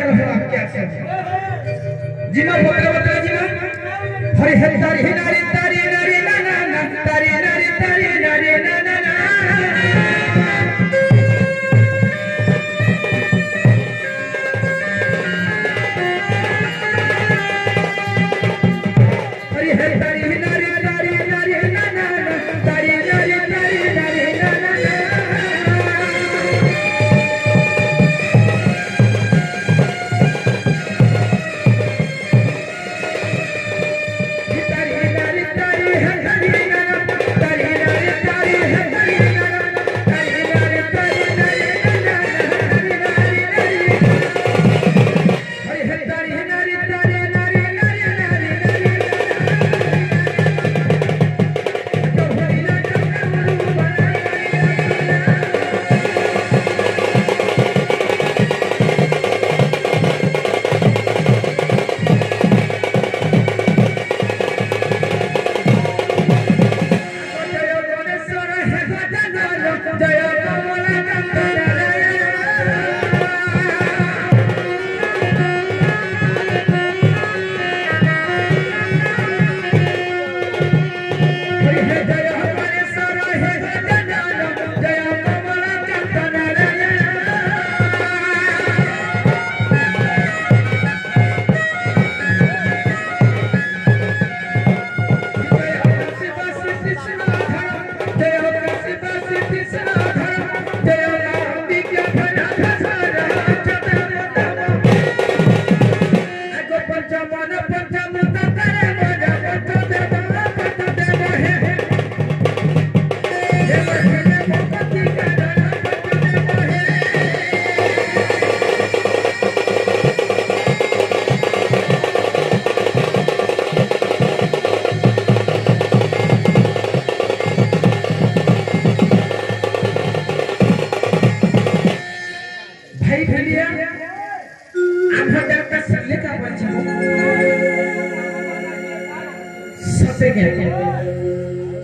रहो आप क्या जिमा बकरा जिमा हरि हरि तारी नारी तारी नारी ना ना ना तारी नारी नारी ना ना ना हरि हरि तारी नारी तारी नारी ना ना ना तारी नारी नारी ना ना ना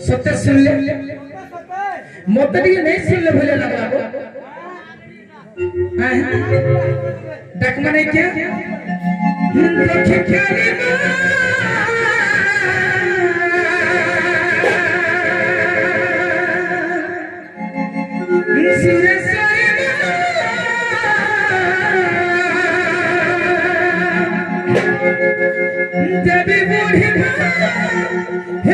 सत्य सुन ले मोतरी नहीं सुन ले भले लगा डकमा नहीं क्या देखे क्या जब बूढ़ी हे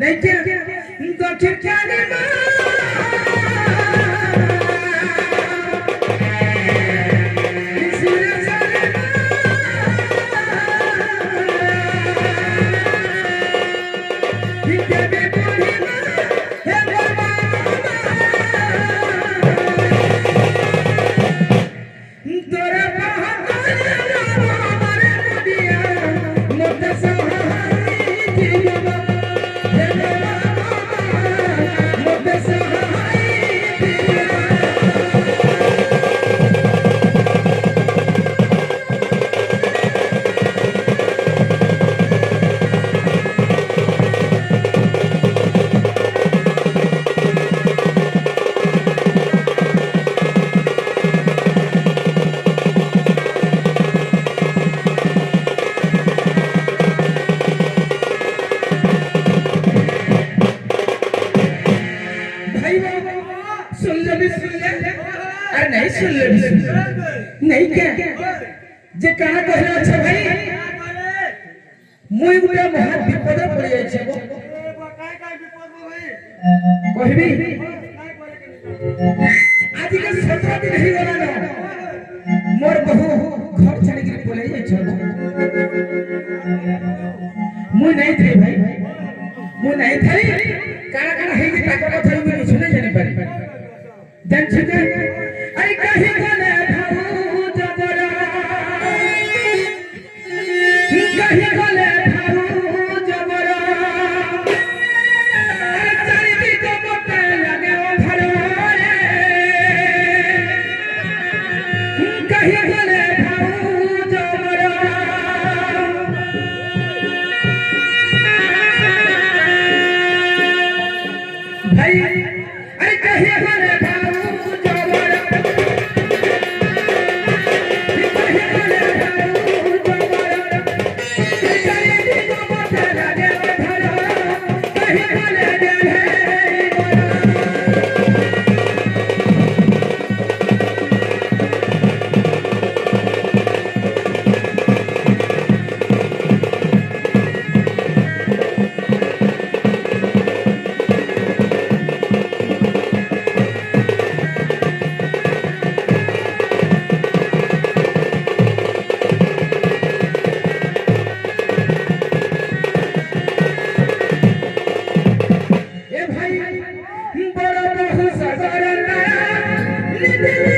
नहीं क्या तो क्या नहीं सुन ले नहीं क्या जे कहा कहले अच्छा भाई मुई गुटे महा विपद पड़ी जाय छै काय काय विपद भाई कहबी आज के 17 दिन ही गला न मोर बहु घर छाड़ी के पलै जाय छै मुई नहीं थे भाई मुई नहीं थई काना काना हे के ताको कथा मुई सुने जानि पारी देन छिके अरे कहीं गले भाऊ जबरा कहीं गले भाऊ जबरा अरे चारी दी को बोते लगे ओ भरवारे कहीं गले भाऊ जबरा भाई अरे कहीं गले भाऊ जबरा कहीं गले भाऊ जबरा चारी दी को बोते लगे ओ भरवारे कहीं गले देहे बरा ए भाई बड़ा बहुत सगरना निधि